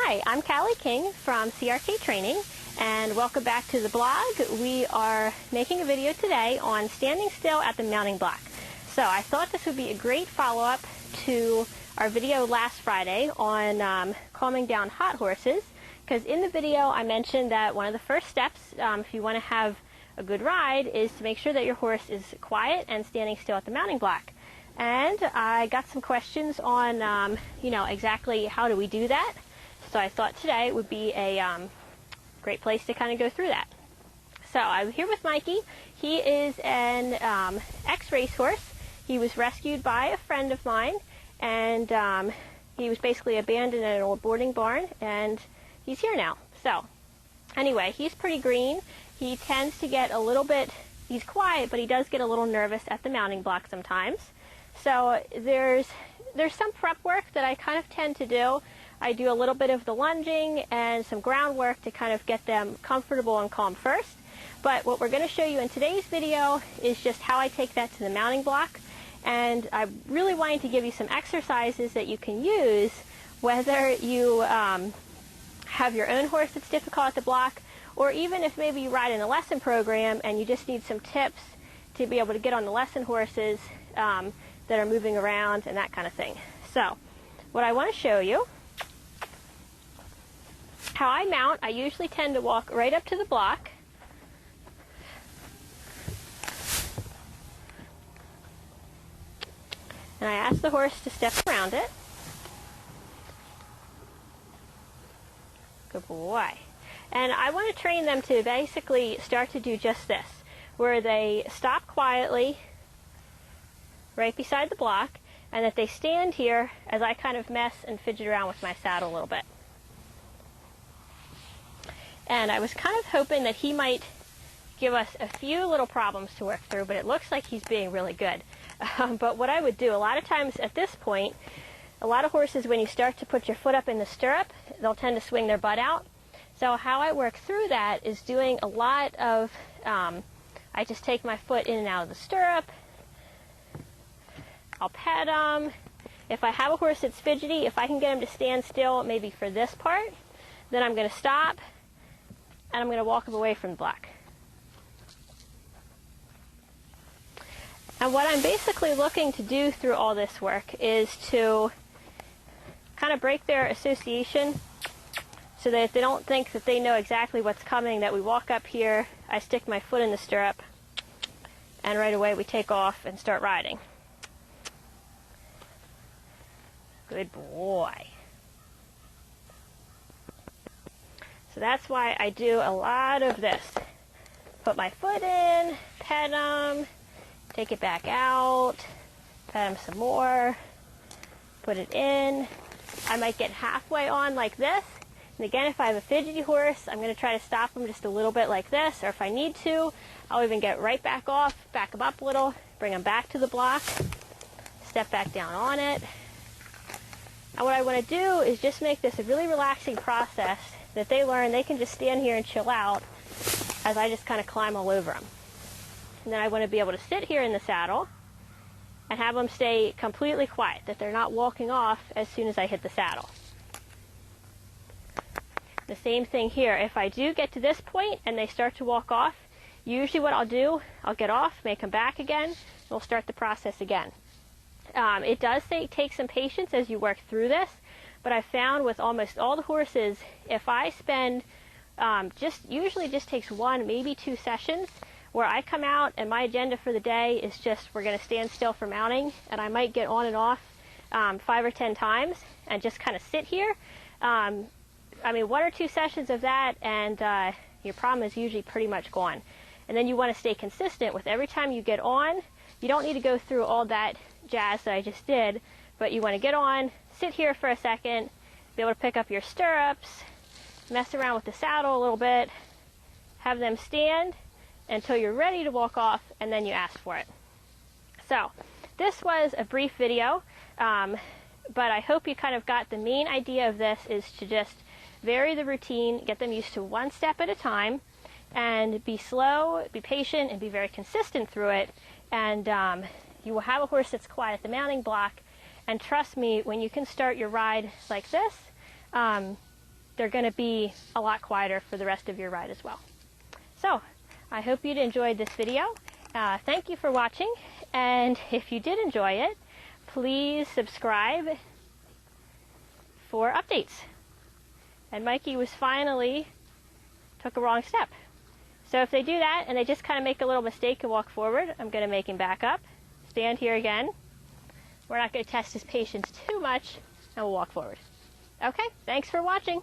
Hi, I'm Callie King from CRK Training, and welcome back to the blog. We are making a video today on standing still at the mounting block. So I thought this would be a great follow-up to our video last Friday on calming down hot horses, because in the video I mentioned that one of the first steps, if you want to have a good ride, is to make sure that your horse is quiet and standing still at the mounting block. And I got some questions on, exactly how do we do that. So I thought today would be a great place to kind of go through that. So I'm here with Mikey. He is an ex-racehorse. He was rescued by a friend of mine, and he was basically abandoned in an old boarding barn, and he's here now. So anyway, he's pretty green. He tends to get a little bit, he's quiet, but he does get a little nervous at the mounting block sometimes. So there's some prep work that I kind of tend to do. I do a little bit of the lunging and some groundwork to kind of get them comfortable and calm first. But what we're going to show you in today's video is just how I take that to the mounting block. And I really wanted to give you some exercises that you can use, whether you have your own horse that's difficult at the block, or even if maybe you ride in a lesson program and you just need some tips to be able to get on the lesson horses that are moving around and that kind of thing. So what I want to show you, how I mount, I usually tend to walk right up to the block. And I ask the horse to step around it. Good boy. And I want to train them to basically start to do just this, where they stop quietly right beside the block, and that they stand here as I kind of mess and fidget around with my saddle a little bit. And I was kind of hoping that he might give us a few little problems to work through, but it looks like he's being really good. But what I would do, a lot of times at this point, a lot of horses, when you start to put your foot up in the stirrup, they'll tend to swing their butt out. So how I work through that is doing a lot of, I just take my foot in and out of the stirrup. I'll pet him. If I have a horse that's fidgety, if I can get him to stand still, maybe for this part, then I'm going to stop, and I'm going to walk him away from the block. And what I'm basically looking to do through all this work is to kind of break their association, so that if they don't think that they know exactly what's coming, that we walk up here, I stick my foot in the stirrup, and right away we take off and start riding. Good boy. So that's why I do a lot of this. Put my foot in, pet him, take it back out, pet him some more, put it in. I might get halfway on like this. And again, if I have a fidgety horse, I'm going to try to stop him just a little bit like this, or if I need to, I'll even get right back off, back him up a little, bring him back to the block, step back down on it. And what I want to do is just make this a really relaxing process that they learn they can just stand here and chill out as I just kind of climb all over them. And then I want to be able to sit here in the saddle and have them stay completely quiet, that they're not walking off as soon as I hit the saddle. The same thing here. If I do get to this point and they start to walk off, usually what I'll do, I'll get off, make them back again, and we'll start the process again. It does take some patience as you work through this, but I've found with almost all the horses, if I spend, usually just takes one, maybe 2 sessions, where I come out and my agenda for the day is just, we're going to stand still for mounting, and I might get on and off 5 or 10 times and just kind of sit here. 1 or 2 sessions of that, and your problem is usually pretty much gone. And then you want to stay consistent with every time you get on. You don't need to go through all that jazz that I just did, but you want to get on, sit here for a second, be able to pick up your stirrups, mess around with the saddle a little bit, have them stand until you're ready to walk off, and then you ask for it. So this was a brief video, but I hope you kind of got the main idea of this is to just vary the routine, get them used to one step at a time, and be slow, be patient, and be very consistent through it. And you will have a horse that's quiet at the mounting block, and trust me, when you can start your ride like this, they're going to be a lot quieter for the rest of your ride as well. So I hope you'd enjoyed this video. Thank you for watching, and if you did enjoy it, please subscribe for updates. And Mikey was finally took a wrong step. So if they do that and they just kind of make a little mistake and walk forward, I'm going to make him back up, stand here again. We're not going to test his patience too much, and we'll walk forward. Okay, thanks for watching.